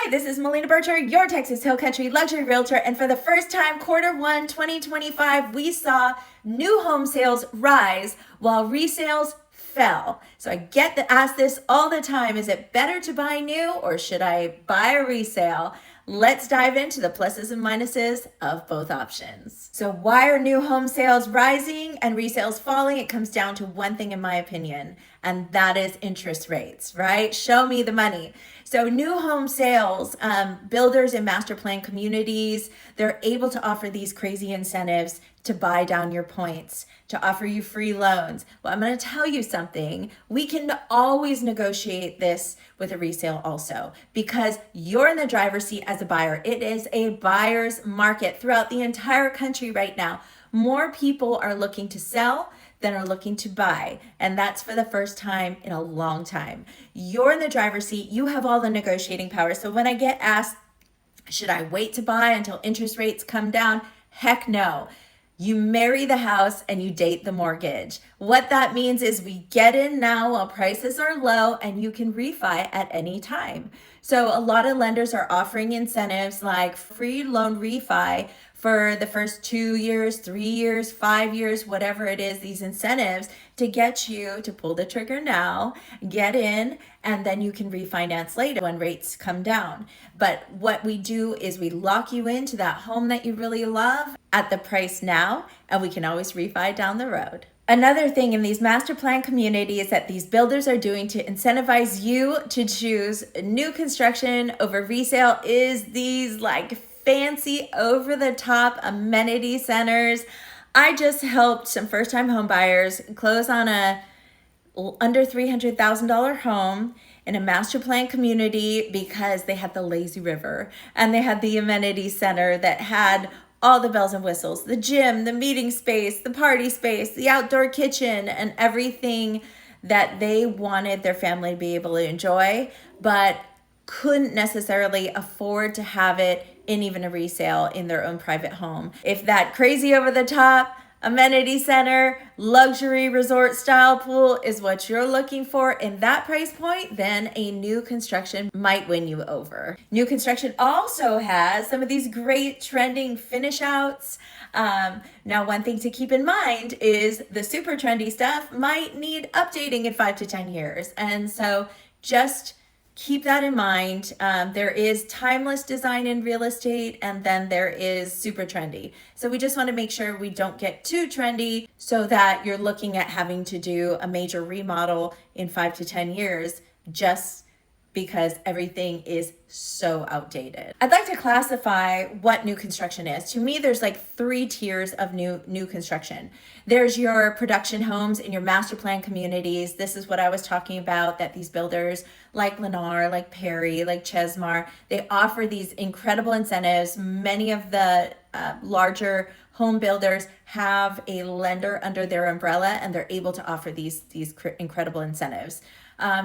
Hi, this is Melina Bircher, your Texas Hill Country luxury realtor. And for the first time, Q1 2025, we saw new home sales rise while resales fell. So I get asked this all the time. Is it better to buy new or should I buy a resale? Let's dive into the pluses and minuses of both options. So why are new home sales rising and resales falling? It comes down to one thing in my opinion, and that is interest rates, right? Show me the money. So new home sales, builders in master plan communities, they're able to offer these crazy incentives to buy down your points, to offer you free loans. Well, I'm going to tell you something. We can always negotiate this with a resale also, because you're in the driver's seat as a buyer. It is a buyer's market throughout the entire country right now. More people are looking to sell than are looking to buy. And that's for the first time in a long time. You're in the driver's seat. You have all the negotiating power. So when I get asked, should I wait to buy until interest rates come down? Heck no. You marry the house and you date the mortgage. What that means is we get in now while prices are low and you can refi at any time. So a lot of lenders are offering incentives like free loan refi for the first 2 years, 3 years, 5 years, whatever it is, these incentives to get you to pull the trigger now, get in, and then you can refinance later when rates come down. But what we do is we lock you into that home that you really love at the price now, and we can always refi down the road. Another thing in these master plan communities that these builders are doing to incentivize you to choose new construction over resale is these like fancy over-the-top amenity centers. I just helped some first-time home buyers close on a under $300,000 home in a master plan community because they had the lazy river and they had the amenity center that had all the bells and whistles, the gym, the meeting space, the party space, the outdoor kitchen, and everything that they wanted their family to be able to enjoy, but couldn't necessarily afford to have it in even a resale in their own private home. If that crazy over the top amenity center, luxury resort style pool is what you're looking for in that price point, then a new construction might win you over. New construction also has some of these great trending finish outs. Now, one thing to keep in mind is the super trendy stuff might need updating in 5 to 10 years. And so just keep that in mind. There is timeless design in real estate, and then there is super trendy. So we just want to make sure we don't get too trendy so that you're looking at having to do a major remodel in 5 to 10 years just because everything is so outdated. I'd like to classify what new construction is. To me, there's like 3 tiers of new construction. There's your production homes in your master plan communities. This is what I was talking about, that these builders like Lennar, like Perry, like Chesmar, they offer these incredible incentives. Many of the larger home builders have a lender under their umbrella and they're able to offer these incredible incentives.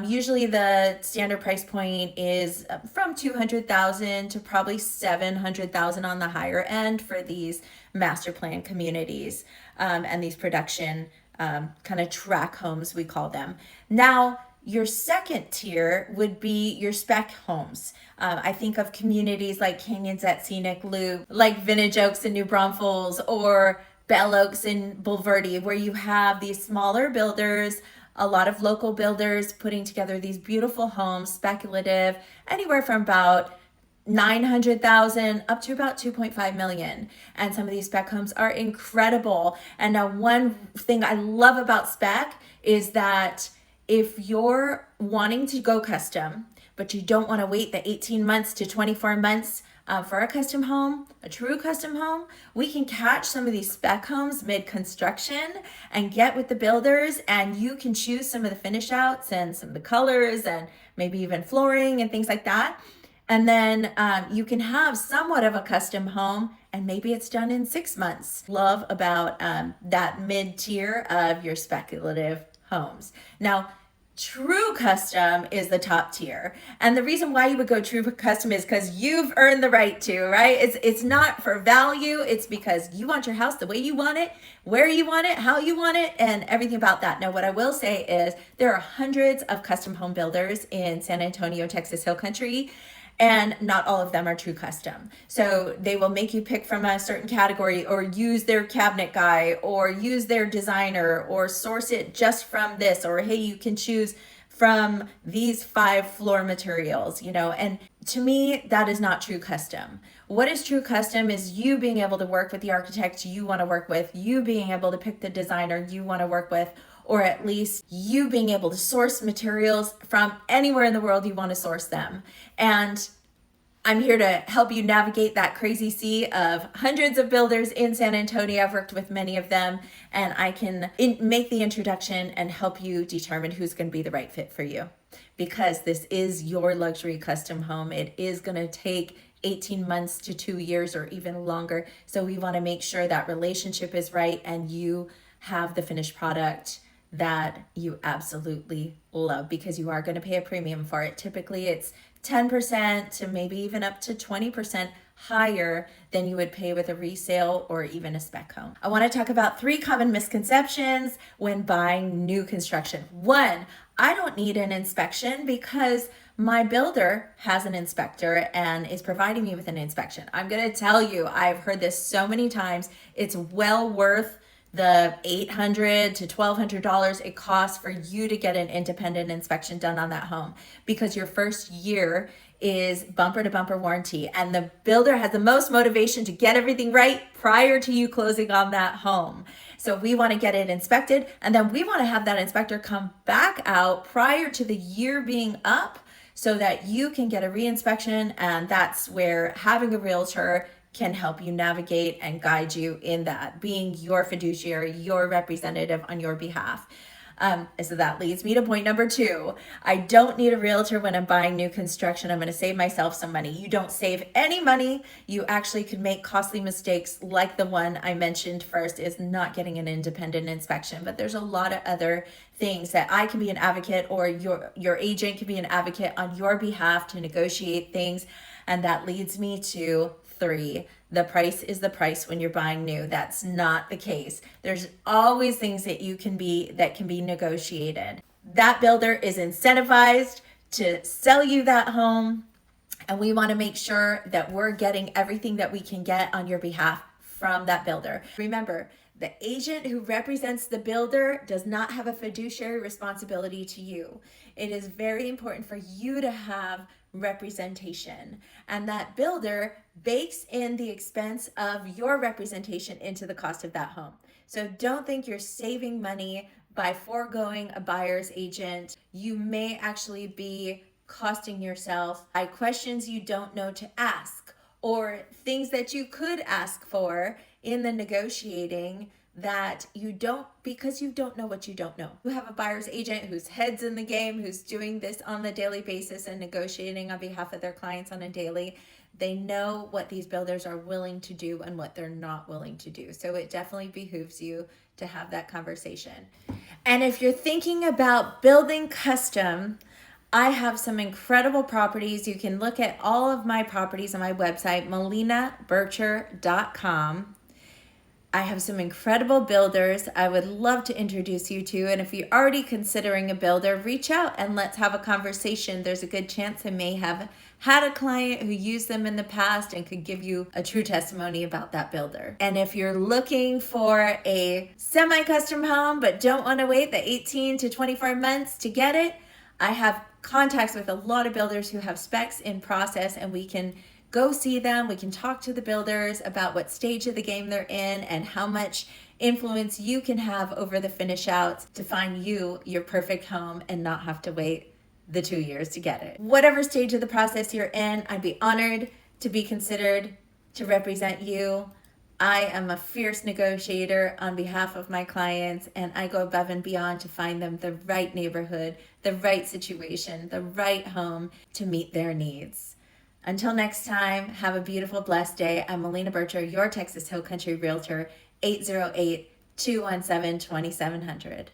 Usually the standard price point is from $200,000 to probably $700,000 on the higher end for these master plan communities and these production kind of track homes, we call them. Now, your second tier would be your spec homes. I think of communities like Canyons at Scenic Loop, like Vintage Oaks in New Braunfels, or Bell Oaks in Bulverde, where you have these smaller builders, a lot of local builders putting together these beautiful homes, speculative, anywhere from about 900,000 up to about 2.5 million. And some of these spec homes are incredible. And now one thing I love about spec is that if you're wanting to go custom, but you don't want to wait the 18 months to 24 months for a custom home, a true custom home, we can catch some of these spec homes mid-construction and get with the builders, and you can choose some of the finish outs and some of the colors and maybe even flooring and things like that. And then you can have somewhat of a custom home, and maybe it's done in 6 months. Love about that mid-tier of your speculative homes. Now, true custom is the top tier. And the reason why you would go true custom is because you've earned the right to, right? It's not for value. It's because you want your house the way you want it, where you want it, how you want it, and everything about that. Now, what I will say is there are hundreds of custom home builders in San Antonio, Texas Hill Country. And not all of them are true custom. So they will make you pick from a certain category, or use their cabinet guy, or use their designer, or source it just from this, or hey, you can choose from these 5 floor materials, and to me, that is not true custom. What is true custom is you being able to work with the architect you want to work with, you being able to pick the designer you want to work with, or at least you being able to source materials from anywhere in the world you want to source them. And I'm here to help you navigate that crazy sea of hundreds of builders in San Antonio. I've worked with many of them, and I can make the introduction and help you determine who's going to be the right fit for you. Because this is your luxury custom home. It is going to take 18 months to 2 years or even longer. So we want to make sure that relationship is right and you have the finished product that you absolutely love, because you are going to pay a premium for it. Typically it's 10% to maybe even up to 20% higher than you would pay with a resale or even a spec home. I want to talk about 3 common misconceptions when buying new construction. 1, I don't need an inspection because my builder has an inspector and is providing me with an inspection. I'm going to tell you, I've heard this so many times. It's well worth the $800 to $1,200 it costs for you to get an independent inspection done on that home, because your first year is bumper to bumper warranty, and the builder has the most motivation to get everything right prior to you closing on that home. So we want to get it inspected, and then we want to have that inspector come back out prior to the year being up so that you can get a reinspection. And that's where having a realtor can help you navigate and guide you in that, being your fiduciary, your representative on your behalf. So that leads me to point number 2. I don't need a realtor when I'm buying new construction. I'm going to save myself some money. You don't save any money. You actually could make costly mistakes, like the one I mentioned first, is not getting an independent inspection. But there's a lot of other things that I can be an advocate, or your agent can be an advocate on your behalf to negotiate things. And that leads me to 3. The price is the price when you're buying new. That's not the case. There's always things that can be negotiated. That builder is incentivized to sell you that home, and we want to make sure that we're getting everything that we can get on your behalf from that builder. Remember, the agent who represents the builder does not have a fiduciary responsibility to you. It is very important for you to have representation, and that builder bakes in the expense of your representation into the cost of that home. So don't think you're saving money by foregoing a buyer's agent. You may actually be costing yourself by questions you don't know to ask, or things that you could ask for in the negotiating that you don't, because you don't know what you don't know. You have a buyer's agent whose head's in the game, who's doing this on the daily basis and negotiating on behalf of their clients on a daily. They know what these builders are willing to do and what they're not willing to do. So it definitely behooves you to have that conversation. And if you're thinking about building custom, I have some incredible properties. You can look at all of my properties on my website, melinabercher.com. I have some incredible builders I would love to introduce you to. And if you're already considering a builder, reach out and let's have a conversation. There's a good chance I may have had a client who used them in the past and could give you a true testimony about that builder. And if you're looking for a semi-custom home but don't want to wait the 18 to 24 months to get it, I have contacts with a lot of builders who have specs in process, and we can go see them. We can talk to the builders about what stage of the game they're in and how much influence you can have over the finish outs to find you your perfect home and not have to wait the 2 years to get it. Whatever stage of the process you're in, I'd be honored to be considered to represent you. I am a fierce negotiator on behalf of my clients, and I go above and beyond to find them the right neighborhood, the right situation, the right home to meet their needs. Until next time, have a beautiful, blessed day. I'm Melina Bercher, your Texas Hill Country Realtor, 808-217-2700.